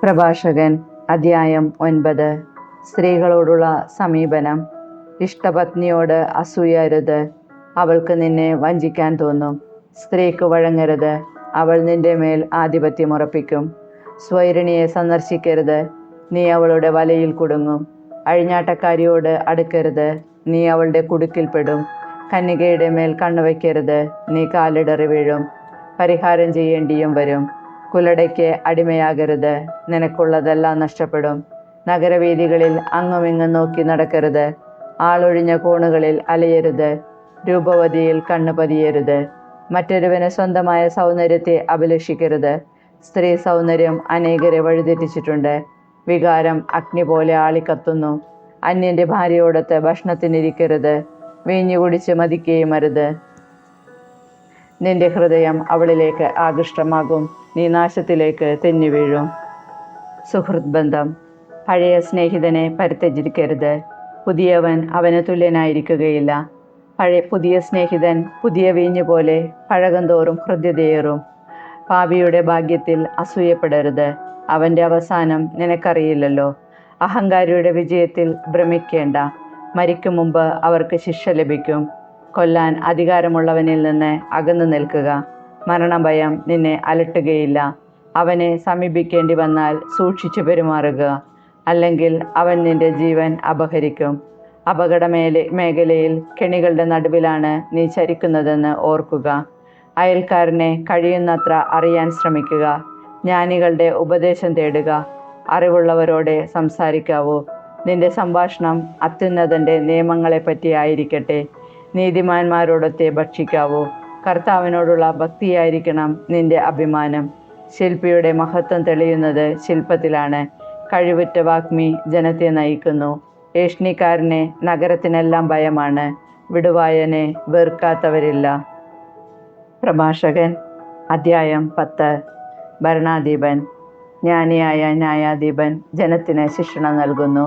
പ്രഭാഷകൻ അധ്യായം 9. സ്ത്രീകളോടുള്ള സമീപനം. ഇഷ്ടപത്നിയോട് അസൂയരുത്, അവൾക്ക് നിന്നെ വഞ്ചിക്കാൻ തോന്നും. സ്ത്രീക്ക് വഴങ്ങരുത്, അവൾ നിന്റെ മേൽ ആധിപത്യമുറപ്പിക്കും. സ്വൈരിണിയെ സന്ദർശിക്കരുത്, നീ അവളുടെ വലയിൽ കുടുങ്ങും. അഴിഞ്ഞാട്ടക്കാരിയോട് അടുക്കരുത്, നീ അവളുടെ കുടുക്കിൽപ്പെടും. കന്യകയുടെ മേൽ കണ്ണുവയ്ക്കരുത്, നീ കാലിടറി വീഴും. പരിഹാരം ചെയ്യേണ്ടിയും വരും. കുലടയ്ക്ക് അടിമയാകരുത്, നിനക്കുള്ളതെല്ലാം നഷ്ടപ്പെടും. നഗരവീഥികളിൽ അങ്ങുമിങ്ങും നോക്കി നടക്കരുത്, ആളൊഴിഞ്ഞ കോണുകളിൽ അലയരുത്. രൂപവതിയിൽ കണ്ണു പതിയരുത്, മറ്റൊരുവന് സ്വന്തമായ സൗന്ദര്യത്തെ അഭിലഷിക്കരുത്. സ്ത്രീ സൗന്ദര്യം അനേകരെ വഴിതെറ്റിച്ചിട്ടുണ്ട്. വികാരം അഗ്നി പോലെ ആളിക്കത്തുന്നു. അന്യന്റെ ഭാര്യയോടൊത്ത് ഭക്ഷണത്തിനിരിക്കരുത്, വീഞ്ഞു കുടിച്ച് മതിക്കുകയും അരുത്. നിന്റെ ഹൃദയം അവളിലേക്ക് ആകൃഷ്ടമാകും, നീ നാശത്തിലേക്ക് തെന്നി വീഴും. സുഹൃത്ത് ബന്ധം. പഴയ സ്നേഹിതനെ പരിത്യജിക്കരുത്, പുതിയവൻ അവന് തുല്യനായിരിക്കുകയില്ല. പുതിയ സ്നേഹിതൻ പുതിയ വീഞ്ഞു പോലെ പഴകം തോറും ഹൃദ്യതയേറും. പാപിയുടെ ഭാഗ്യത്തിൽ അസൂയപ്പെടരുത്, അവൻ്റെ അവസാനം നിനക്കറിയില്ലല്ലോ. അഹങ്കാരിയുടെ വിജയത്തിൽ ഭ്രമിക്കേണ്ട, മരിക്കും മുമ്പ് അവർക്ക് ശിക്ഷ ലഭിക്കും. കൊല്ലാൻ അധികാരമുള്ളവനിൽ നിന്ന് അകന്നു നിൽക്കുക, മരണഭയം നിന്നെ അലട്ടുകയില്ല. അവനെ സമീപിക്കേണ്ടി വന്നാൽ സൂക്ഷിച്ചു പെരുമാറുക, അല്ലെങ്കിൽ അവൻ നിന്റെ ജീവൻ അപഹരിക്കും. അപകട മേഖലയിൽ കെണികളുടെ നടുവിലാണ് നീ ചരിക്കുന്നതെന്ന് ഓർക്കുക. അയൽക്കാരനെ കഴിയുന്നത്ര അറിയാൻ ശ്രമിക്കുക, ജ്ഞാനികളുടെ ഉപദേശം തേടുക. അറിവുള്ളവരോടെ സംസാരിക്കാവൂ, നിന്റെ സംഭാഷണം അത്യുന്നതൻ്റെ നിയമങ്ങളെപ്പറ്റി ആയിരിക്കട്ടെ. നീതിമാന്മാരോടൊത്തെ ഭക്ഷിക്കാവൂ, കർത്താവിനോടുള്ള ഭക്തിയായിരിക്കണം നിന്റെ അഭിമാനം. ശില്പിയുടെ മഹത്വം തെളിയുന്നത് ശില്പത്തിലാണ്. കഴിവുറ്റ വാഗ്മി ജനത്തെ നയിക്കുന്നു. ഏഷ്ണിക്കാരനെ നഗരത്തിനെല്ലാം ഭയമാണ്, വിടുവായനെ വെറുക്കാത്തവരില്ല. പ്രഭാഷകൻ അധ്യായം 10. ഭരണാധിപൻ. ജ്ഞാനിയായ ന്യായാധിപൻ ജനത്തിന് ശിക്ഷണം നൽകുന്നു.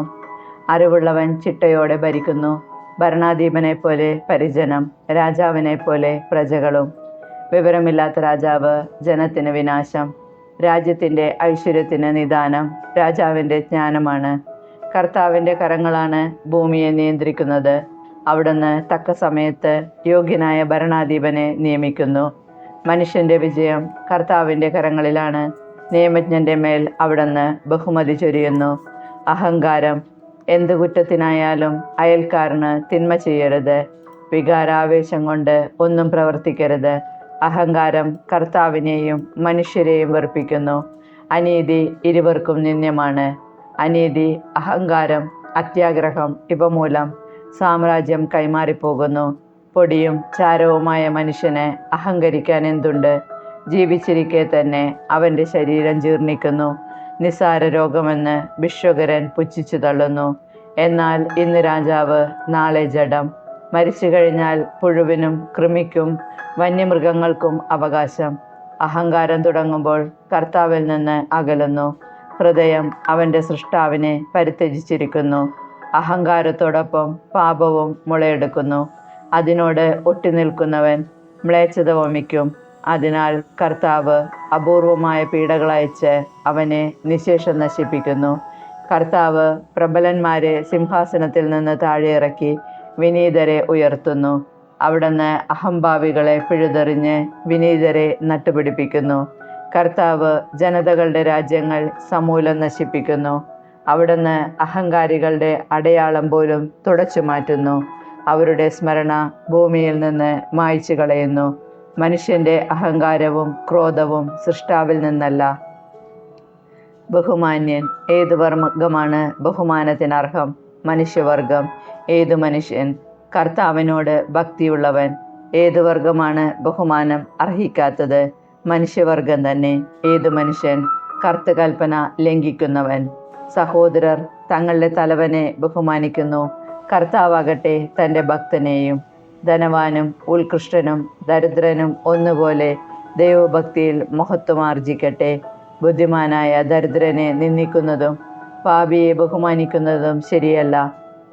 അറിവുള്ളവൻ ചിട്ടയോടെ ഭരിക്കുന്നു. ഭരണാധിപനെ പോലെ പരിജനം, രാജാവിനെ പോലെ പ്രജകളും. വിവരമില്ലാത്ത രാജാവ് ജനത്തിന് വിനാശം. രാജ്യത്തിൻ്റെ ഐശ്വര്യത്തിന് നിദാനം രാജാവിൻ്റെ ജ്ഞാനമാണ്. കർത്താവിൻ്റെ കരങ്ങളാണ് ഭൂമിയെ നിയന്ത്രിക്കുന്നത്. അവിടുന്ന് തക്ക സമയത്ത് യോഗ്യനായ ഭരണാധിപനെ നിയമിക്കുന്നു. മനുഷ്യൻ്റെ വിജയം കർത്താവിൻ്റെ കരങ്ങളിലാണ്. നിയമജ്ഞൻ്റെ മേൽ അവിടുന്ന് ബഹുമതി ചൊരിയുന്നു. അഹങ്കാരം. എന്ത് കുറ്റത്തിനായാലും അയൽക്കാരന് തിന്മ ചെയ്യരുത്. വികാരാവേശം കൊണ്ട് ഒന്നും പ്രവർത്തിക്കരുത്. അഹങ്കാരം കർത്താവിനെയും മനുഷ്യരെയും വെറുപ്പിക്കുന്നു. അനീതി ഇരുവർക്കും നിന്ദ്യമാണ്. അനീതി, അഹങ്കാരം, അത്യാഗ്രഹം ഇവ മൂലം സാമ്രാജ്യം കൈമാറിപ്പോകുന്നു. പൊടിയും ചാരവുമായ മനുഷ്യന് അഹങ്കരിക്കാൻ എന്തുണ്ട്? ജീവിച്ചിരിക്കെ തന്നെ അവൻ്റെ ശരീരം ജീർണിക്കുന്നു. നിസാര രോഗമെന്ന് ഭിക്ഷുകരൻ പുച്ഛിച്ചു തള്ളുന്നു. എന്നാൽ ഇന്ന് രാജാവ്, നാളെ ജഡം. മരിച്ചു കഴിഞ്ഞാൽ പുഴുവിനും കൃമിക്കും വന്യമൃഗങ്ങൾക്കും അവകാശം. അഹങ്കാരം തുടങ്ങുമ്പോൾ കർത്താവിൽ നിന്ന് അകലുന്നു. ഹൃദയം അവൻ്റെ സൃഷ്ടാവിനെ പരിത്യജിച്ചിരിക്കുന്നു. അഹങ്കാരത്തോടൊപ്പം പാപവും മുളയെടുക്കുന്നു. അതിനോട് ഒട്ടിനിൽക്കുന്നവൻ മ്ലേച്ഛത വമിക്കും. അതിനാൽ കർത്താവ് അപൂർവമായ പീഡകളയച്ച് അവനെ നിശേഷം നശിപ്പിക്കുന്നു. കർത്താവ് പ്രബലന്മാരെ സിംഹാസനത്തിൽ നിന്ന് താഴെ ഇറക്കി വിനീതരെ ഉയർത്തുന്നു. അവിടുന്ന് അഹംഭാവികളെ പിഴുതെറിഞ്ഞ് വിനീതരെ നട്ടുപിടിപ്പിക്കുന്നു. കർത്താവ് ജനതകളുടെ രാജ്യങ്ങൾ സമൂലം നശിപ്പിക്കുന്നു. അവിടുന്ന് അഹങ്കാരികളുടെ അടയാളം പോലും തുടച്ചു മാറ്റുന്നു. അവരുടെ സ്മരണ ഭൂമിയിൽ നിന്ന് മായ്ച്ചു കളയുന്നു. മനുഷ്യൻ്റെ അഹങ്കാരവും ക്രോധവും സൃഷ്ടാവിൽ നിന്നല്ല. ബഹുമാന്യൻ. ഏതു വർഗമാണ് ബഹുമാനത്തിനർഹം? മനുഷ്യവർഗം. ഏതു മനുഷ്യൻ? കർത്താവിനോട് ഭക്തിയുള്ളവൻ. ഏതു വർഗമാണ് ബഹുമാനം അർഹിക്കാത്തത്? മനുഷ്യവർഗം തന്നെ. ഏതു മനുഷ്യൻ? കർത്തകൽപ്പന ലംഘിക്കുന്നവൻ. സഹോദരർ തങ്ങളുടെ തലവനെ ബഹുമാനിക്കുന്നു, കർത്താവാകട്ടെ തൻ്റെ ഭക്തനെയും. ധനവാനും ഉത്കൃഷ്ടനും ദരിദ്രനും ഒന്നുപോലെ ദൈവഭക്തിയിൽ മഹത്വമാർജിക്കട്ടെ. ബുദ്ധിമാനായ ദരിദ്രനെ നിന്ദിക്കുന്നതും പാപിയെ ബഹുമാനിക്കുന്നതും ശരിയല്ല.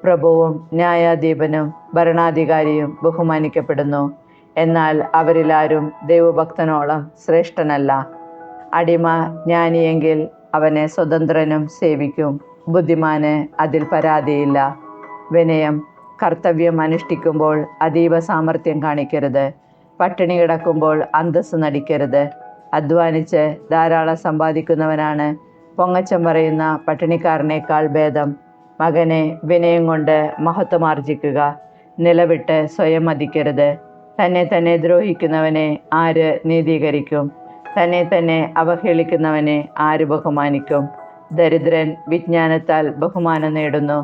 പ്രഭുവും ന്യായാധിപനും ഭരണാധികാരിയും ബഹുമാനിക്കപ്പെടുന്നു, എന്നാൽ അവരിലാരും ദൈവഭക്തനോളം ശ്രേഷ്ഠനല്ല. അടിമ ജ്ഞാനിയെങ്കിൽ അവനെ സ്വതന്ത്രനും സേവിക്കും. ബുദ്ധിമാന് അതിൽ പരാതിയില്ല. വിനയം. കർത്തവ്യം അനുഷ്ഠിക്കുമ്പോൾ അതീവ സാമർഥ്യം കാണിക്കരുത്. പട്ടിണി കിടക്കുമ്പോൾ അന്തസ്സ് നടിക്കരുത്. അധ്വാനിച്ച് ധാരാളം സമ്പാദിക്കുന്നവനാണ് പൊങ്ങച്ചം പറയുന്ന പട്ടിണിക്കാരനേക്കാൾ ഭേദം. മകനെ, വിനയം കൊണ്ട് മഹത്വമാർജിക്കുക. നിലവിട്ട് സ്വയം മതിക്കരുത്. തന്നെ തന്നെ ദ്രോഹിക്കുന്നവനെ ആര് നീതീകരിക്കും? തന്നെ തന്നെ അവഹേളിക്കുന്നവനെ ആര് ബഹുമാനിക്കും? ദരിദ്രൻ വിജ്ഞാനത്താൽ ബഹുമാനം നേടുന്നു,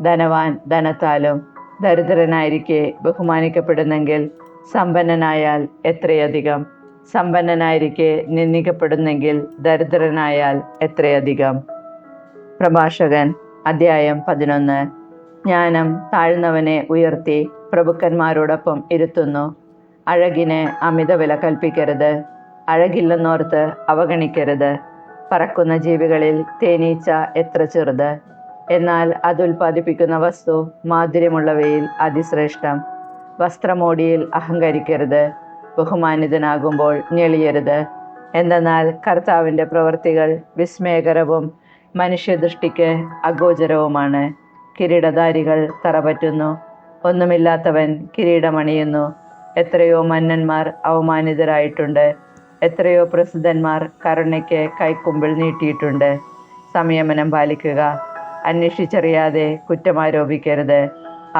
ധനവാൻ ധനത്താലും. ദരിദ്രനായിരിക്കെ ബഹുമാനിക്കപ്പെടുന്നെങ്കിൽ സമ്പന്നനായാൽ എത്രയധികം. സമ്പന്നനായിരിക്കെ നിന്ദിക്കപ്പെടുന്നെങ്കിൽ ദരിദ്രനായാൽ എത്രയധികം. പ്രഭാഷകൻ അധ്യായം 11. ജ്ഞാനം താഴ്ന്നവനെ ഉയർത്തി പ്രഭുക്കന്മാരോടൊപ്പം ഇരുത്തുന്നു. അഴകിന് അമിത വില കൽപ്പിക്കരുത്. അഴകില്ലെന്നോർത്ത് അവഗണിക്കരുത്. പറക്കുന്ന ജീവികളിൽ തേനീച്ച എത്ര ചെറുത്. എന്നാൽ അതുൽപാദിപ്പിക്കുന്ന വസ്തു മാധുര്യമുള്ളവയിൽ അതിശ്രേഷ്ഠം. വസ്ത്രമോടിയിൽ അഹങ്കരിക്കരുത്. ബഹുമാനിതനാകുമ്പോൾ ഞെളിയരുത്. എന്തെന്നാൽ കർത്താവിൻ്റെ പ്രവൃത്തികൾ വിസ്മയകരവും മനുഷ്യദൃഷ്ടിക്ക് അഗോചരവുമാണ്. കിരീടധാരികൾ തറപറ്റുന്നു, ഒന്നുമില്ലാത്തവൻ കിരീടമണിയുന്നു. എത്രയോ മന്നന്മാർ അവമാനിതരായിട്ടുണ്ട്. എത്രയോ പ്രസിദ്ധന്മാർ കരുണയ്ക്ക് കൈക്കുമ്പിൾ നീട്ടിയിട്ടുണ്ട്. സംയമനം പാലിക്കുക. അന്വേഷിച്ചറിയാതെ കുറ്റമാരോപിക്കരുത്.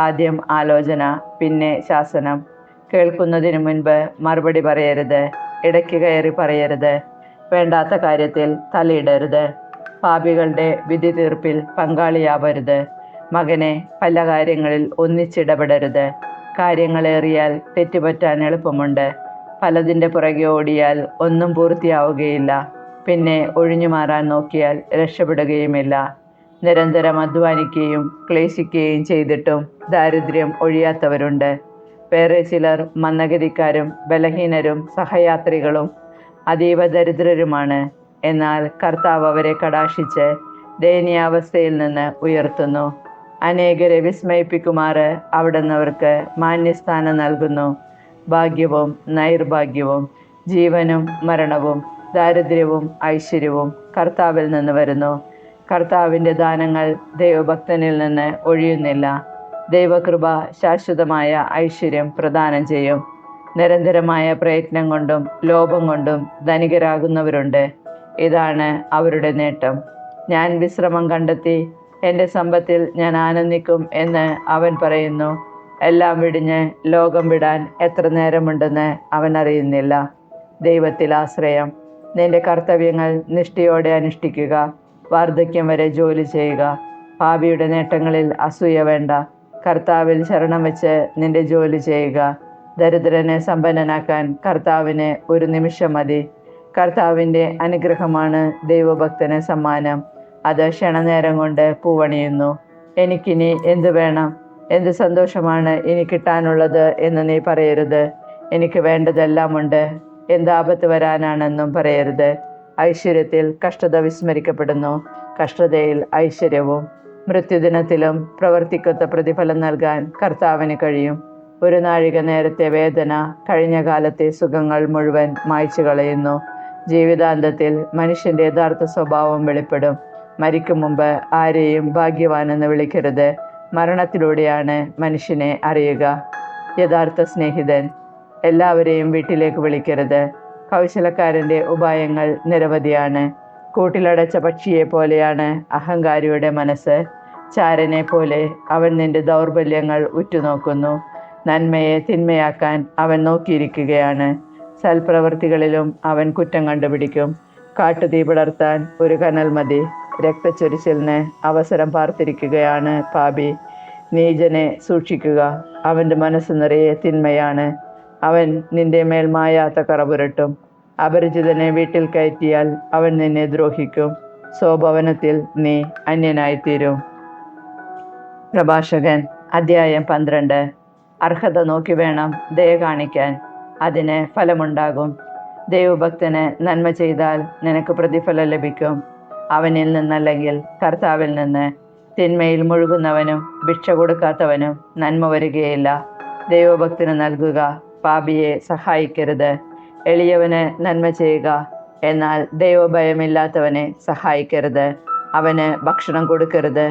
ആദ്യം ആലോചന, പിന്നെ ശാസനം. കേൾക്കുന്നതിനു മുൻപ് മറുപടി പറയരുത്. ഇടയ്ക്ക് കയറി പറയരുത്. വേണ്ടാത്ത കാര്യത്തിൽ തലയിടരുത്. പാപികളുടെ വിധി തീർപ്പിൽ പങ്കാളിയാവരുത്. മകനെ, പല കാര്യങ്ങളിൽ ഒന്നിച്ചിടപെടരുത്. കാര്യങ്ങളേറിയാൽ തെറ്റുപറ്റാൻ എളുപ്പമുണ്ട്. പലതിൻ്റെ പുറകെ ഓടിയാൽ ഒന്നും പൂർത്തിയാവുകയില്ല. പിന്നെ ഒഴിഞ്ഞു മാറാൻ നോക്കിയാൽ രക്ഷപ്പെടുകയുമില്ല. നിരന്തരം അധ്വാനിക്കുകയും ക്ലേശിക്കുകയും ചെയ്തിട്ടും ദാരിദ്ര്യം ഒഴിയാത്തവരുണ്ട്. വേറെ ചിലർ മന്ദഗതിക്കാരും ബലഹീനരും സഹയാത്രികളും അതീവ ദരിദ്രരുമാണ്. എന്നാൽ കർത്താവ് അവരെ കടാക്ഷിച്ച് ദയനീയാവസ്ഥയിൽ നിന്ന് ഉയർത്തുന്നു. അനേകരെ വിസ്മയിപ്പിക്കുമാറ് അവിടുന്നവർക്ക് മാന്യസ്ഥാനം നൽകുന്നു. ഭാഗ്യവും നൈർഭാഗ്യവും ജീവനും മരണവും ദാരിദ്ര്യവും ഐശ്വര്യവും കർത്താവിൽ നിന്ന് വരുന്നു. കർത്താവിൻ്റെ ദാനങ്ങൾ ദൈവഭക്തനിൽ നിന്ന് ഒഴിയുന്നില്ല. ദൈവകൃപ ശാശ്വതമായ ഐശ്വര്യം പ്രദാനം ചെയ്യും. നിരന്തരമായ പ്രയത്നം കൊണ്ടും ലോഭം കൊണ്ടും ധനികരാകുന്നവരുണ്ട്. ഇതാണ് അവരുടെ നേട്ടം. ഞാൻ വിശ്രമം കണ്ടെത്തി, എൻ്റെ സമ്പത്തിൽ ഞാൻ ആനന്ദിക്കും എന്ന് അവൻ പറയുന്നു. എല്ലാം വിടിഞ്ഞ് ലോകം വിടാൻ എത്ര നേരമുണ്ടെന്ന് അവൻ അറിയുന്നില്ല. ദൈവത്തിൽ ആശ്രയം. നിന്റെ കർത്തവ്യങ്ങൾ നിഷ്ഠയോടെ അനുഷ്ഠിക്കുക. വാർദ്ധക്യം വരെ ജോലി ചെയ്യുക. പാപിയുടെ നേട്ടങ്ങളിൽ അസൂയ വേണ്ട. കർത്താവിൽ ശരണം വെച്ച് നിന്റെ ജോലി ചെയ്യുക. ദരിദ്രനെ സമ്പന്നനാക്കാൻ കർത്താവിന് ഒരു നിമിഷം മതി. കർത്താവിൻ്റെ അനുഗ്രഹമാണ് ദൈവഭക്തന് സമ്മാനം. അത് ക്ഷണനേരം കൊണ്ട് പൂവണിയുന്നു. എനിക്കിനി എന്തു വേണം, എന്ത് സന്തോഷമാണ് ഇനി കിട്ടാനുള്ളത് എന്ന് നീ പറയരുത്. എനിക്ക് വേണ്ടതെല്ലാമുണ്ട്, എന്താപത്ത് വരാനാണെന്നും പറയരുത്. ഐശ്വര്യത്തിൽ കഷ്ടത വിസ്മരിക്കപ്പെടുന്നു, കഷ്ടതയിൽ ഐശ്വര്യവും. മൃത്യുദിനത്തിലും പ്രവർത്തിക്കൊത്ത പ്രതിഫലം നൽകാൻ കർത്താവിന് കഴിയും. ഒരു നാഴിക നേരത്തെ വേദന കഴിഞ്ഞ കാലത്തെ സുഖങ്ങൾ മുഴുവൻ മായ്ച്ചു കളയുന്നു. ജീവിതാന്തത്തിൽ മനുഷ്യൻ്റെ യഥാർത്ഥ സ്വഭാവം വെളിപ്പെടും. മരിക്കും മുമ്പ് ആരെയും ഭാഗ്യവാനെന്ന് വിളിക്കരുത്. മരണത്തിലൂടെയാണ് മനുഷ്യനെ അറിയുക. യഥാർത്ഥ സ്നേഹിതൻ. എല്ലാവരെയും വീട്ടിലേക്ക് വിളിക്കരുത്. കൗശലക്കാരൻ്റെ ഉപായങ്ങൾ നിരവധിയാണ്. കൂട്ടിലടച്ച പക്ഷിയെ പോലെയാണ് അഹങ്കാരിയുടെ മനസ്സ്. ചാരനെ പോലെ അവൻ നിന്റെ ദൗർബല്യങ്ങൾ ഉറ്റുനോക്കുന്നു. നന്മയെ തിന്മയാക്കാൻ അവൻ നോക്കിയിരിക്കുകയാണ്. സൽപ്രവൃത്തികളിലും അവൻ കുറ്റം കണ്ടുപിടിക്കും. കാട്ടുതീ പടർത്താൻ ഒരു കനൽ മതി. രക്തച്ചൊരിച്ചിലിന് അവസരം പാർത്തിരിക്കുകയാണ് പാപി. നീചനെ സൂക്ഷിക്കുക. അവൻ്റെ മനസ്സ് നിറയെ തിന്മയാണ്. അവൻ നിന്റെ മേൽ മായാത്ത കറ പുരട്ടും. അപരിചിതനെ വീട്ടിൽ കയറ്റിയാൽ അവൻ നിന്നെ ദ്രോഹിക്കും. സ്വഭവനത്തിൽ നീ അന്യനായിത്തീരും. പ്രഭാഷകൻ അധ്യായം 12. അർഹത നോക്കി വേണം ദയ കാണിക്കാൻ, അതിന് ഫലമുണ്ടാകും. ദൈവഭക്തന് നന്മ ചെയ്താൽ നിനക്ക് പ്രതിഫലം ലഭിക്കും. അവനിൽ നിന്നല്ലെങ്കിൽ കർത്താവിൽ നിന്ന്. തിന്മയിൽ മുഴുകുന്നവനും ഭിക്ഷ കൊടുക്കാത്തവനും നന്മ വരികയില്ല. ദൈവഭക്തന് നൽകുക, പാപിയെ സഹായിക്കരുത്. എളിയവന് നന്മ ചെയ്യുക, എന്നാൽ ദൈവഭയമില്ലാത്തവനെ സഹായിക്കരുത്. അവന് ഭക്ഷണം കൊടുക്കരുത്.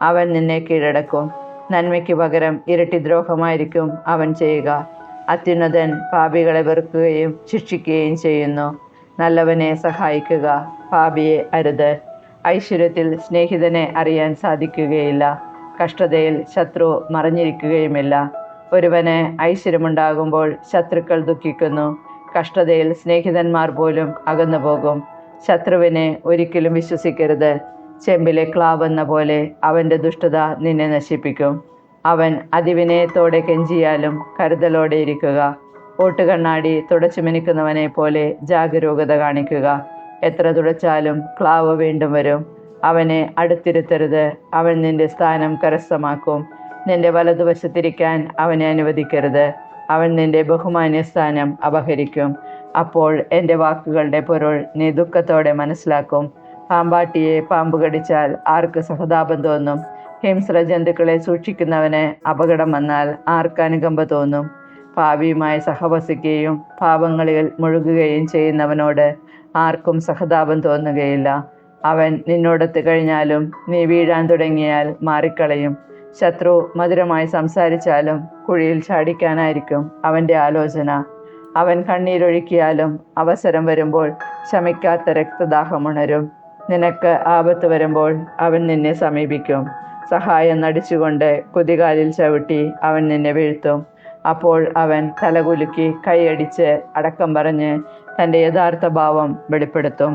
അവൻ നിന്നെ കീഴടക്കും. നന്മയ്ക്ക് പകരം ഇരട്ടി ദ്രോഹമായിരിക്കും അവൻ ചെയ്യുക. അത്യുന്നതൻ പാപികളെ വെറുക്കുകയും ശിക്ഷിക്കുകയും ചെയ്യുന്നു. നല്ലവനെ സഹായിക്കുക, പാപിയെ അരുത്. ഐശ്വര്യത്തിൽ സ്നേഹിതനെ അറിയാൻ സാധിക്കുകയില്ല. കഷ്ടതയിൽ ശത്രു മറഞ്ഞിരിക്കുകയുമില്ല. ഒരുവന് ഐശ്വര്യമുണ്ടാകുമ്പോൾ ശത്രുക്കൾ ദുഃഖിക്കുന്നു. കഷ്ടതയിൽ സ്നേഹിതന്മാർ പോലും അകന്നുപോകും. ശത്രുവിനെ ഒരിക്കലും വിശ്വസിക്കരുത്. ചെമ്പിലെ ക്ലാവെന്ന പോലെ അവൻ്റെ ദുഷ്ടത നിന്നെ നശിപ്പിക്കും. അവൻ അതിവിനയത്തോടെ കെഞ്ചിയാലും കരുതലോടെ ഇരിക്കുക. ഓട്ടുകണ്ണാടി തുടച്ചു മിനുക്കുന്നവനെ പോലെ ജാഗരൂകത കാണിക്കുക. എത്ര തുടച്ചാലും ക്ലാവ് വീണ്ടും വരും. അവനെ അടുത്തിരുത്തരുത്. അവൻ നിന്റെ സ്ഥാനം കരസ്ഥമാക്കും. നിന്റെ വലതുവശത്തിരിക്കാൻ അവനെ അനുവദിക്കരുത്. അവൻ നിന്റെ ബഹുമാന്യ സ്ഥാനം അപഹരിക്കും. അപ്പോൾ എൻ്റെ വാക്കുകളുടെ പൊരുൾ നീ ദുഃഖത്തോടെ മനസ്സിലാക്കും. പാമ്പാട്ടിയെ പാമ്പ് കടിച്ചാൽ ആർക്ക് സഹതാപം തോന്നും? ഹിംസ്ര ജന്തുക്കളെ സൂക്ഷിക്കുന്നവന് അപകടം വന്നാൽ ആർക്ക് അനുകമ്പ തോന്നും? പാപിയുമായി സഹവസിക്കുകയും പാപങ്ങളിൽ മുഴുകുകയും ചെയ്യുന്നവനോട് ആർക്കും സഹതാപം തോന്നുകയില്ല. അവൻ നിന്നോടൊത്ത് കഴിഞ്ഞാലും നീ വീഴാൻ തുടങ്ങിയാൽ മാറിക്കളയും. ശത്രു മധുരമായി സംസാരിച്ചാലും കുഴിയിൽ ചാടിക്കാനായിരിക്കും അവൻ്റെ ആലോചന. അവൻ കണ്ണീരൊഴുക്കിയാലും അവസരം വരുമ്പോൾ ശമിക്കാത്ത രക്തദാഹമുണരും. നിനക്ക് ആപത്ത് വരുമ്പോൾ അവൻ നിന്നെ സമീപിക്കും. സഹായം നടിച്ചുകൊണ്ട് കുതികാലിൽ ചവിട്ടി അവൻ നിന്നെ വീഴ്ത്തും. അപ്പോൾ അവൻ തലകുലുക്കി കൈയടിച്ച് അടക്കം പറഞ്ഞ് തൻ്റെ യഥാർത്ഥ ഭാവം വെളിപ്പെടുത്തും.